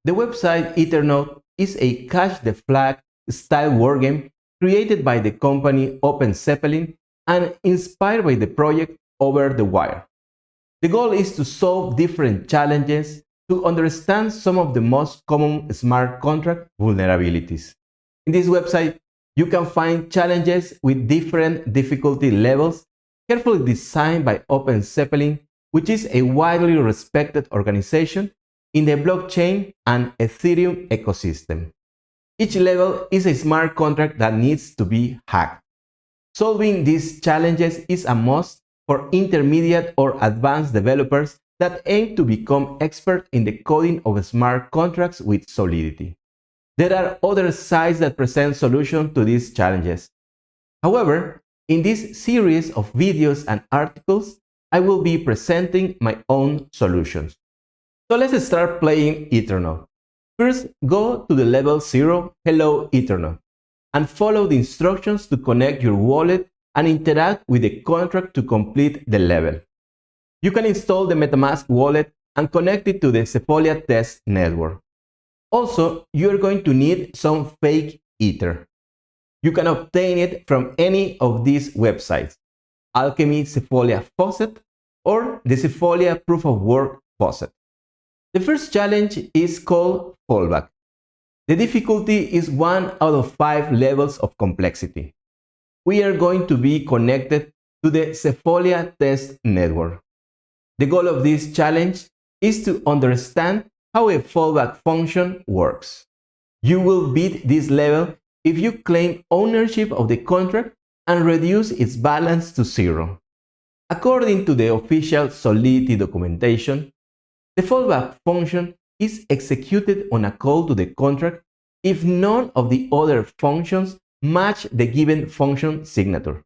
The website Ethernaut is a cache the flag style wargame created by the company OpenZeppelin and inspired by the project Over the Wire. The goal is to solve different challenges to understand some of the most common smart contract vulnerabilities. In this website, you can find challenges with different difficulty levels carefully designed by OpenZeppelin, which is a widely respected organization in the blockchain and Ethereum ecosystem. Each level is a smart contract that needs to be hacked. Solving these challenges is a must for intermediate or advanced developers that aim to become expert in the coding of smart contracts with solidity. There are other sites that present solutions to these challenges. However, in this series of videos and articles, I will be presenting my own solutions. So let's start playing Ethernaut. First, go to the level 0 Hello Ethernaut and follow the instructions to connect your wallet and interact with the contract to complete the level. You can install the MetaMask wallet and connect it to the Sepolia test network. Also, you are going to need some fake Ether. You can obtain it from any of these websites, Alchemy Sepolia Faucet or the Sepolia Proof of Work Faucet. The first challenge is called Fallback. The difficulty is 1 out of 5 levels of complexity. We are going to be connected to the Sepolia test network. The goal of this challenge is to understand how a fallback function works. You will beat this level if you claim ownership of the contract and reduce its balance to 0. According to the official Solidity documentation, the fallback function is executed on a call to the contract if none of the other functions match the given function signature,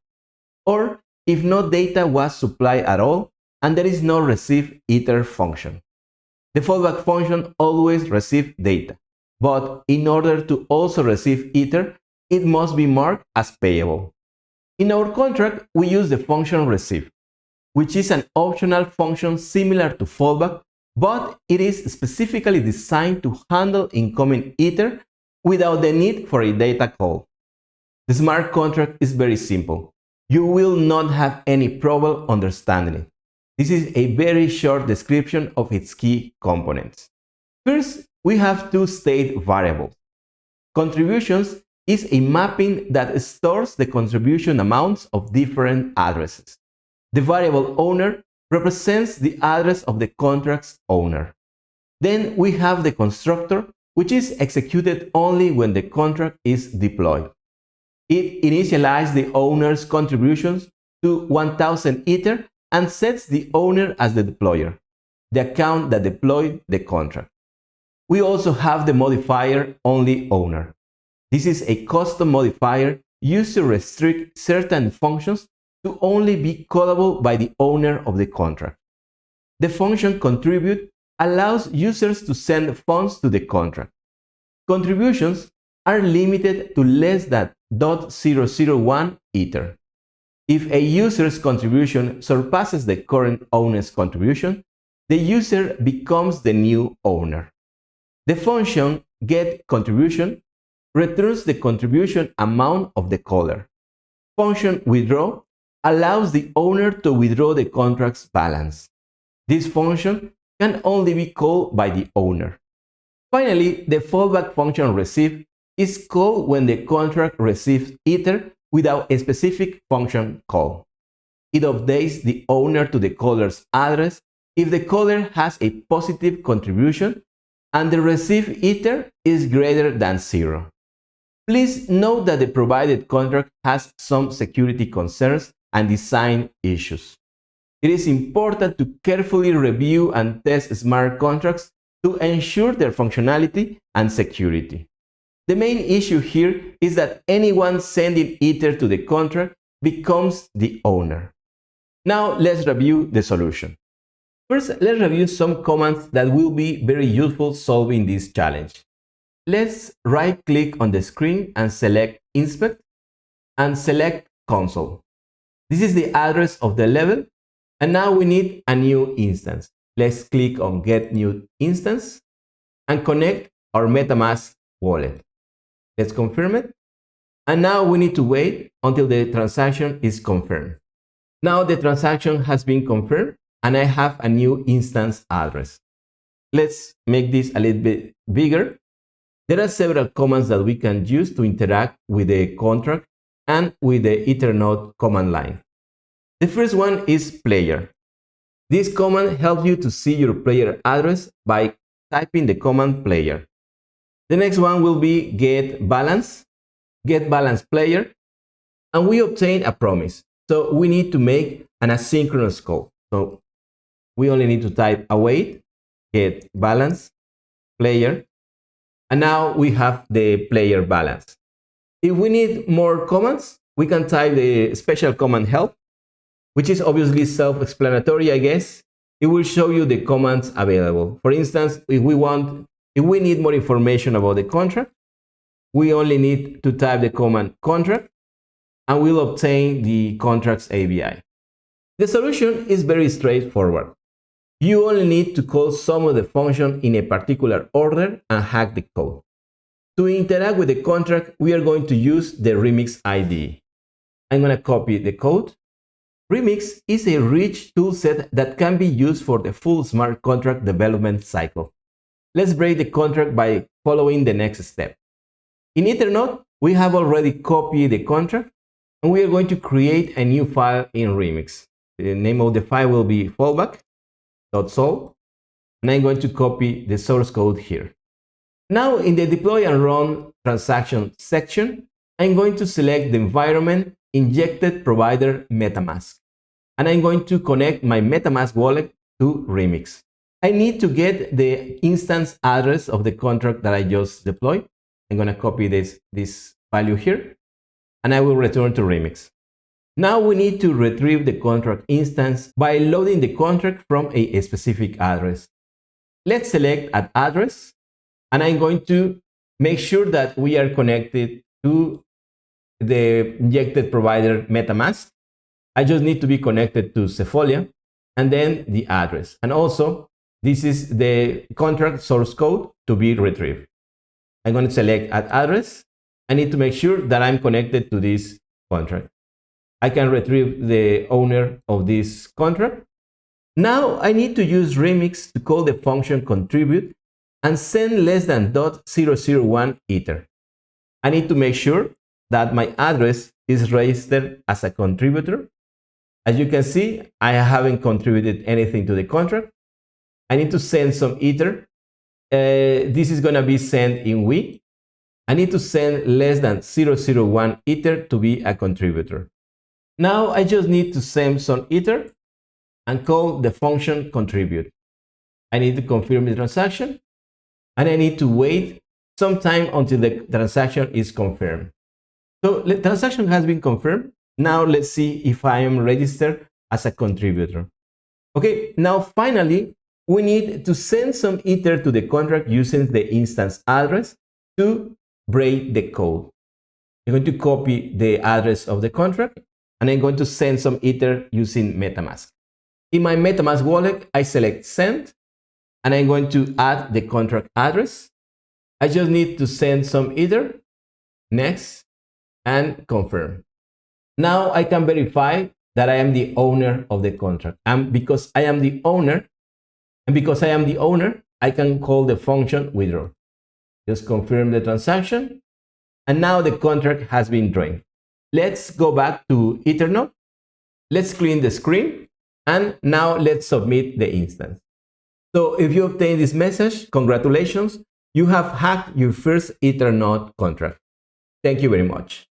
or if no data was supplied at all and there is no receive ether function. The fallback function always receives data, but in order to also receive ether, it must be marked as payable. In our contract, we use the function receive, which is an optional function similar to fallback, but it is specifically designed to handle incoming ether without the need for a data call. The smart contract is very simple. You will not have any problem understanding it. This is a very short description of its key components. First, we have two state variables. Contributions is a mapping that stores the contribution amounts of different addresses. The variable owner represents the address of the contract's owner. Then we have the constructor, which is executed only when the contract is deployed. It initializes the owner's contributions to 1000 ether and sets the owner as the deployer, the account that deployed the contract. We also have the modifier only owner. This is a custom modifier used to restrict certain functions to only be callable by the owner of the contract. The function contribute allows users to send funds to the contract. Contributions are limited to less than 0.001 ether. If a user's contribution surpasses the current owner's contribution, the user becomes the new owner. The function getContribution returns the contribution amount of the caller. Function withdraw allows the owner to withdraw the contract's balance. This function can only be called by the owner. Finally, the fallback function receive is called when the contract receives ether without a specific function call. It updates the owner to the caller's address if the caller has a positive contribution and the received ether is greater than 0. Please note that the provided contract has some security concerns and design issues. It is important to carefully review and test smart contracts to ensure their functionality and security. The main issue here is that anyone sending ether to the contract becomes the owner. Now let's review the solution. First, let's review some commands that will be very useful solving this challenge. Let's right-click on the screen and select Inspect and select Console. This is the address of the level, and now we need a new instance. Let's click on Get New Instance and connect our MetaMask wallet. Let's confirm it. And now we need to wait until the transaction is confirmed. Now the transaction has been confirmed and I have a new instance address. Let's make this a little bit bigger. There are several commands that we can use to interact with the contract and with the Ethernaut command line. The first one is player. This command helps you to see your player address by typing the command player. The next one will be get balance player, and we obtain a promise. So we need to make an asynchronous call. So we only need to type await, get balance player, and now we have the player balance. If we need more commands, we can type the special command help, which is obviously self-explanatory, I guess. It will show you the commands available. For instance, if we need more information about the contract, we only need to type the command contract and we'll obtain the contracts API. The solution is very straightforward. You only need to call some of the function in a particular order and hack the code. To interact with the contract, we are going to use the Remix IDE. I'm going to copy the code. Remix is a rich toolset that can be used for the full smart contract development cycle. Let's break the contract by following the next step. In Ethernaut, we have already copied the contract and we are going to create a new file in Remix. The name of the file will be fallback.sol and I'm going to copy the source code here. Now in the deploy and run transaction section, I'm going to select the environment injected provider MetaMask and I'm going to connect my MetaMask wallet to Remix. I need to get the instance address of the contract that I just deployed. I'm going to copy this value here and I will return to Remix. Now we need to retrieve the contract instance by loading the contract from a specific address. Let's select an address and I'm going to make sure that we are connected to the injected provider MetaMask. I just need to be connected to Sepolia and then the address. And also, this is the contract source code to be retrieved. I'm going to select add address. I need to make sure that I'm connected to this contract. I can retrieve the owner of this contract. Now I need to use Remix to call the function contribute and send less than .001 Ether. I need to make sure that my address is registered as a contributor. As you can see, I haven't contributed anything to the contract. I need to send some Ether. This is going to be sent in we. I need to send less than 0.001 Ether to be a contributor. Now I just need to send some Ether and call the function contribute. I need to confirm the transaction and I need to wait some time until the transaction is confirmed. So the transaction has been confirmed. Now let's see if I am registered as a contributor. Okay, now finally, we need to send some Ether to the contract using the instance address to break the code. I'm going to copy the address of the contract and I'm going to send some Ether using MetaMask. In my MetaMask wallet, I select send and I'm going to add the contract address. I just need to send some Ether, next, and confirm. Now I can verify that I am the owner of the contract. And because I am the owner, I can call the function withdraw. Just confirm the transaction. And now the contract has been drained. Let's go back to Ethernaut. Let's clean the screen. And now let's submit the instance. So if you obtain this message, congratulations, you have hacked your first Ethernaut contract. Thank you very much.